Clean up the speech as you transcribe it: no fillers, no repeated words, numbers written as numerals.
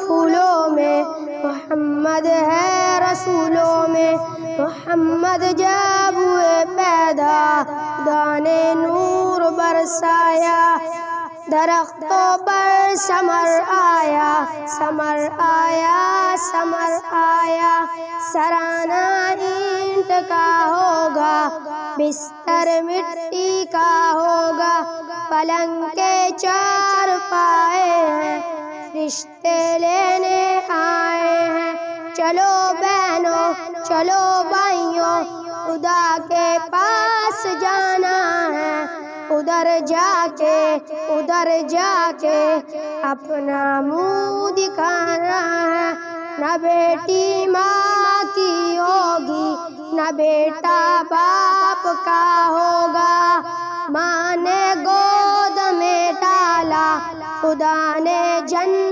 پھولوں میں، محمد ہے رسولوں میں۔ محمد جب ہوئے پیدا دانے نور برسایا، درختوں پر ثمر آیا، ثمر آیا، ثمر آیا۔ سرانہ اینٹ کا ہوگا، بستر مٹی کا ہوگا، پلنگ کے چار پائے ہیں، رشتے لینے آئے ہیں۔ چلو بہنوں، چلو بھائیوں، خدا کے پاس جانا ہے، ادھر جا کے اپنا منہ دکھانا ہے۔ نہ بیٹی ماں کی ہوگی، نہ بیٹا باپ کا ہوگا، ماں نے گود میں ڈالا، خدا نے جنت